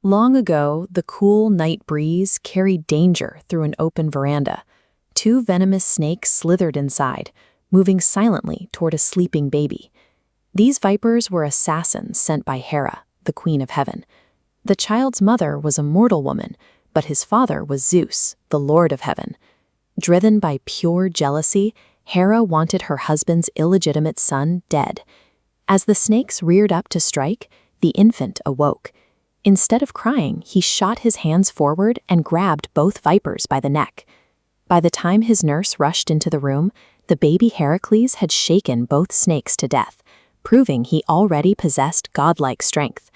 Long ago, the cool night breeze carried danger through an open veranda. Two venomous snakes slithered inside, moving silently toward a sleeping baby. These vipers were assassins sent by Hera, the queen of heaven. The child's mother was a mortal woman, but his father was Zeus, the lord of heaven. Driven by pure jealousy, Hera wanted her husband's illegitimate son dead. As the snakes reared up to strike, the infant awoke. Instead of crying, he shot his hands forward and grabbed both vipers by the neck. By the time his nurse rushed into the room, the baby Heracles had shaken both snakes to death, proving he already possessed godlike strength.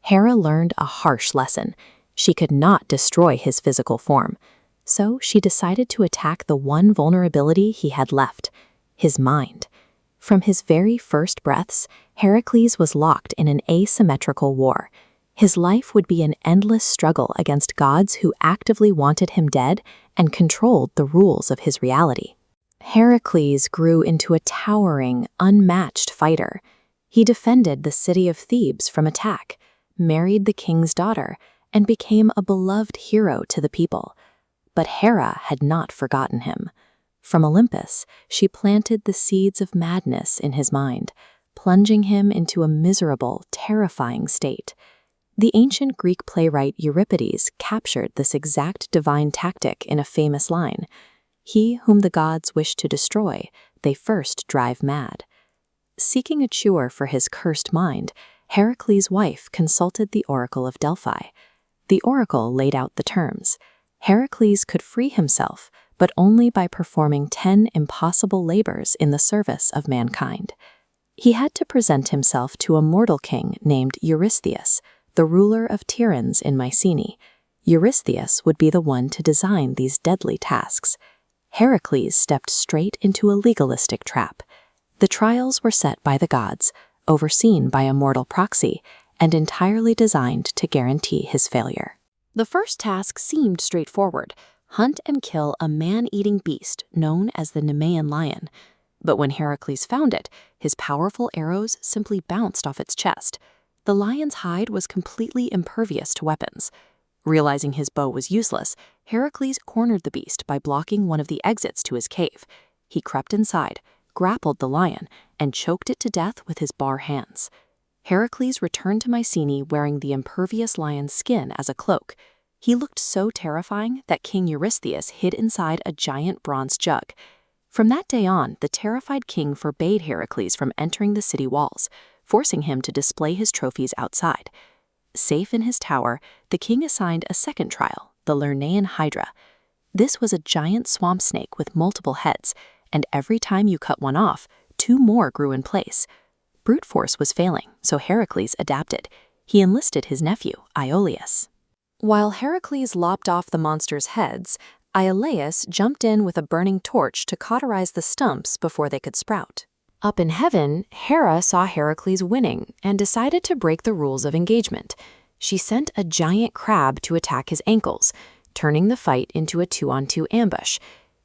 Hera learned a harsh lesson. She could not destroy his physical form. So she decided to attack the one vulnerability he had left, his mind. From his very first breaths, Heracles was locked in an asymmetrical war. His life would be an endless struggle against gods who actively wanted him dead and controlled the rules of his reality. Heracles grew into a towering, unmatched fighter. He defended the city of Thebes from attack, married the king's daughter, and became a beloved hero to the people. But Hera had not forgotten him. From Olympus, she planted the seeds of madness in his mind, plunging him into a miserable, terrifying state. The ancient Greek playwright Euripides captured this exact divine tactic in a famous line: "He whom the gods wish to destroy, they first drive mad." Seeking a cure for his cursed mind, Heracles' wife consulted the oracle of Delphi. The oracle laid out the terms. Heracles could free himself, but only by performing 10 impossible labors in the service of mankind. He had to present himself to a mortal king named Eurystheus, the ruler of Tiryns in Mycenae. Eurystheus would be the one to design these deadly tasks. Heracles stepped straight into a legalistic trap. The trials were set by the gods, overseen by a mortal proxy, and entirely designed to guarantee his failure. The first task seemed straightforward: hunt and kill a man-eating beast known as the Nemean lion. But when Heracles found it, his powerful arrows simply bounced off its chest. The lion's hide was completely impervious to weapons. Realizing his bow was useless, Heracles cornered the beast by blocking one of the exits to his cave. He crept inside, grappled the lion, and choked it to death with his bare hands. Heracles returned to Mycenae wearing the impervious lion's skin as a cloak. He looked so terrifying that King Eurystheus hid inside a giant bronze jug. From that day on, the terrified king forbade Heracles from entering the city walls, forcing him to display his trophies outside. Safe in his tower, the king assigned a second trial, the Lernaean Hydra. This was a giant swamp snake with multiple heads, and every time you cut one off, 2 more grew in place. Brute force was failing, so Heracles adapted. He enlisted his nephew, Iolaus. While Heracles lopped off the monster's heads, Iolaus jumped in with a burning torch to cauterize the stumps before they could sprout. Up in heaven, Hera saw Heracles winning and decided to break the rules of engagement. She sent a giant crab to attack his ankles, turning the fight into a 2-on-2 ambush.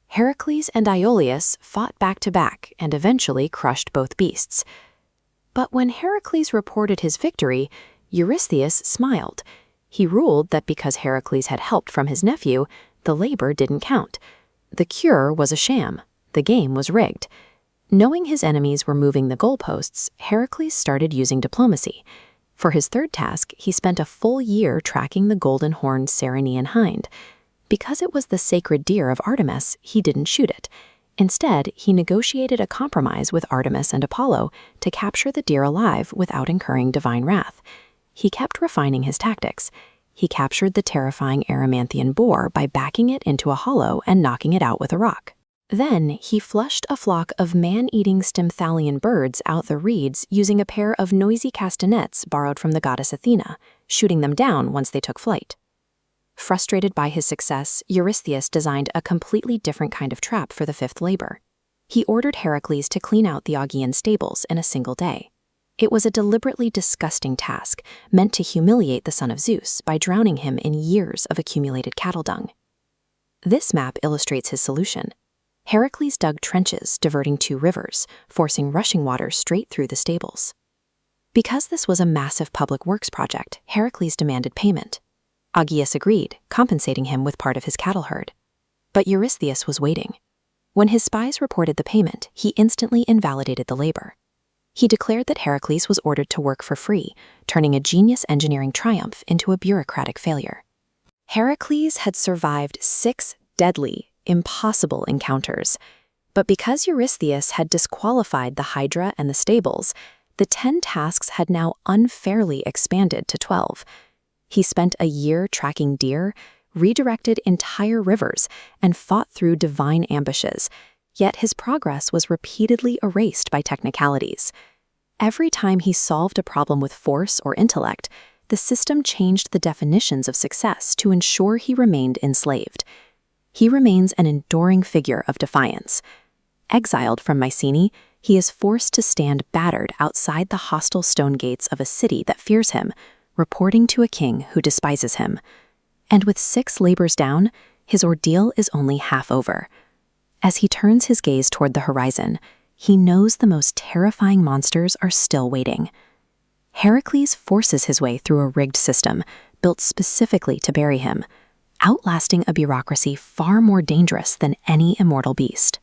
Heracles and Iolaus fought back-to-back and eventually crushed both beasts. But when Heracles reported his victory, Eurystheus smiled. He ruled that because Heracles had helped from his nephew, the labor didn't count. The cure was a sham. The game was rigged. Knowing his enemies were moving the goalposts, Heracles started using diplomacy. For his third task, he spent a full year tracking the golden-horned Ceryneian hind. Because it was the sacred deer of Artemis, he didn't shoot it. Instead, he negotiated a compromise with Artemis and Apollo to capture the deer alive without incurring divine wrath. He kept refining his tactics. He captured the terrifying Erymanthian boar by backing it into a hollow and knocking it out with a rock. Then, he flushed a flock of man-eating Stymphalian birds out the reeds using a pair of noisy castanets borrowed from the goddess Athena, shooting them down once they took flight. Frustrated by his success, Eurystheus designed a completely different kind of trap for the fifth labor. He ordered Heracles to clean out the Augean stables in a single day. It was a deliberately disgusting task, meant to humiliate the son of Zeus by drowning him in years of accumulated cattle dung. This map illustrates his solution. Heracles dug trenches diverting 2 rivers, forcing rushing water straight through the stables. Because this was a massive public works project, Heracles demanded payment. Augeas agreed, compensating him with part of his cattle herd. But Eurystheus was waiting. When his spies reported the payment, he instantly invalidated the labor. He declared that Heracles was ordered to work for free, turning a genius engineering triumph into a bureaucratic failure. Heracles had survived 6 deadly, impossible encounters. But because Eurystheus had disqualified the Hydra and the stables, the 10 tasks had now unfairly expanded to 12. He spent a year tracking deer, redirected entire rivers, and fought through divine ambushes, yet his progress was repeatedly erased by technicalities. Every time he solved a problem with force or intellect, the system changed the definitions of success to ensure he remained enslaved. He remains an enduring figure of defiance. Exiled from Mycenae, he is forced to stand battered outside the hostile stone gates of a city that fears him, reporting to a king who despises him. And with 6 labors down, his ordeal is only half over. As he turns his gaze toward the horizon, he knows the most terrifying monsters are still waiting. Heracles forces his way through a rigged system, built specifically to bury him, outlasting a bureaucracy far more dangerous than any immortal beast.